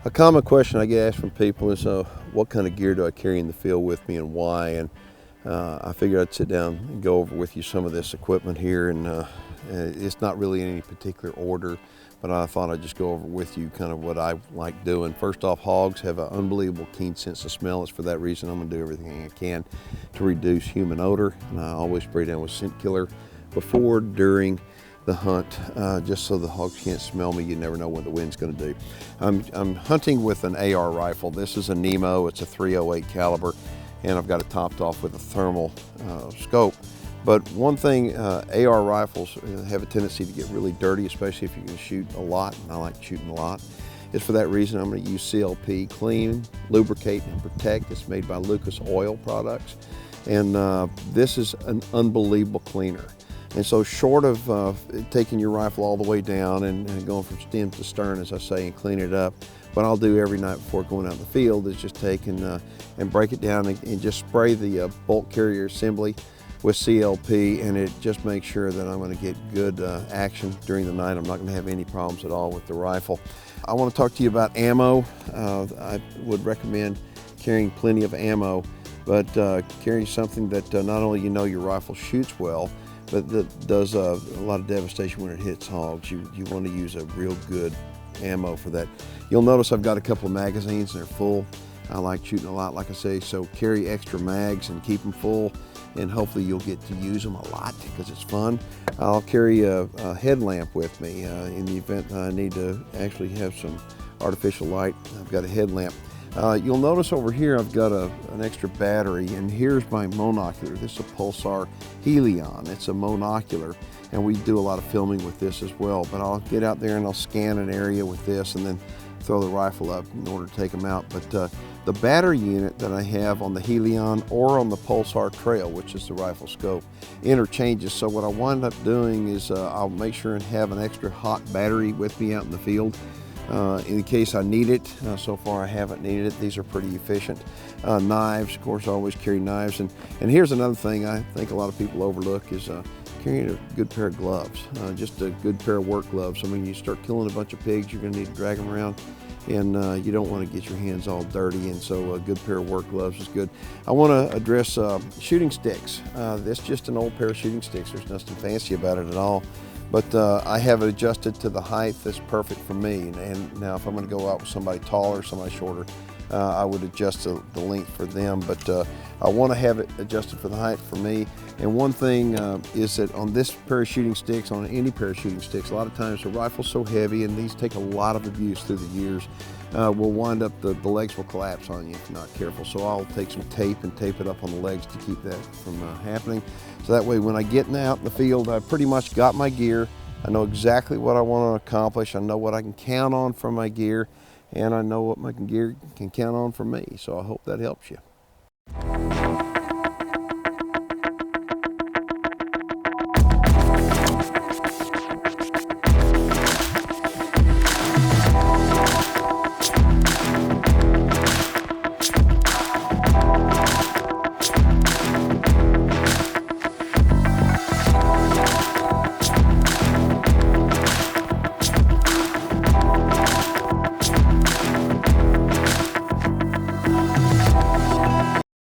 A common question I get asked from people is, what kind of gear do I carry in the field with me and why? And I figured I'd sit down and go over with you some of this equipment here, and it's not really in any particular order, but I thought I'd just go over with you kind of what I like doing. First off, hogs have an unbelievable keen sense of smell. It's for that reason I'm going to do everything I can to reduce human odor, and I always spray down with scent killer before, during the hunt, just so the hogs can't smell me. You never know what the wind's going to do. I'm hunting with an AR rifle. This is a Nemo. It's a .308 caliber, and I've got it topped off with a thermal scope. But one thing, AR rifles have a tendency to get really dirty, especially if you can shoot a lot, and I like shooting a lot. It's for that reason I'm going to use CLP, clean, lubricate, and protect. It's made by Lucas Oil Products, and this is an unbelievable cleaner. And so short of taking your rifle all the way down and going from stem to stern, as I say, and clean it up, what I'll do every night before going out in the field is just take and break it down and just spray the bolt carrier assembly with CLP, and it just makes sure that I'm going to get good action during the night. I'm not going to have any problems at all with the rifle. I want to talk to you about ammo. I would recommend carrying plenty of ammo, but carrying something that not only your rifle shoots well, but that does a lot of devastation when it hits hogs. You want to use a real good ammo for that. You'll notice I've got a couple of magazines, and they're full. I like shooting a lot, like I say, so carry extra mags and keep them full, and hopefully you'll get to use them a lot because it's fun. I'll carry a headlamp with me in the event that I need to actually have some artificial light. I've got a headlamp. You'll notice over here I've got an extra battery, and here's my monocular. This is a Pulsar Helion. It's a monocular, and we do a lot of filming with this as well. But I'll get out there and I'll scan an area with this and then throw the rifle up in order to take them out. But the battery unit that I have on the Helion or on the Pulsar Trail, which is the rifle scope, interchanges. So what I wind up doing is I'll make sure and have an extra hot battery with me out in the field, in case I need it. So far I haven't needed it. These are pretty efficient. Knives, of course, I always carry knives. And here's another thing I think a lot of people overlook is carrying a good pair of gloves, just a good pair of work gloves. I mean, you start killing a bunch of pigs, you're going to need to drag them around, and you don't want to get your hands all dirty, and so a good pair of work gloves is good. I want to address shooting sticks. This is just an old pair of shooting sticks. There's nothing fancy about it at all. But I have it adjusted to the height that's perfect for me. And now if I'm going to go out with somebody taller, somebody shorter, I would adjust the length for them. But I want to have it adjusted for the height for me. And one thing is that on this pair of shooting sticks, on any pair of shooting sticks, a lot of times the rifle's so heavy, and these take a lot of abuse through the years, will wind up, the legs will collapse on you if you're not careful. So I'll take some tape and tape it up on the legs to keep that from happening. So that way when I get out in the field, I've pretty much got my gear. I know exactly what I want to accomplish. I know what I can count on from my gear, and I know what my gear can count on from me. So I hope that helps you.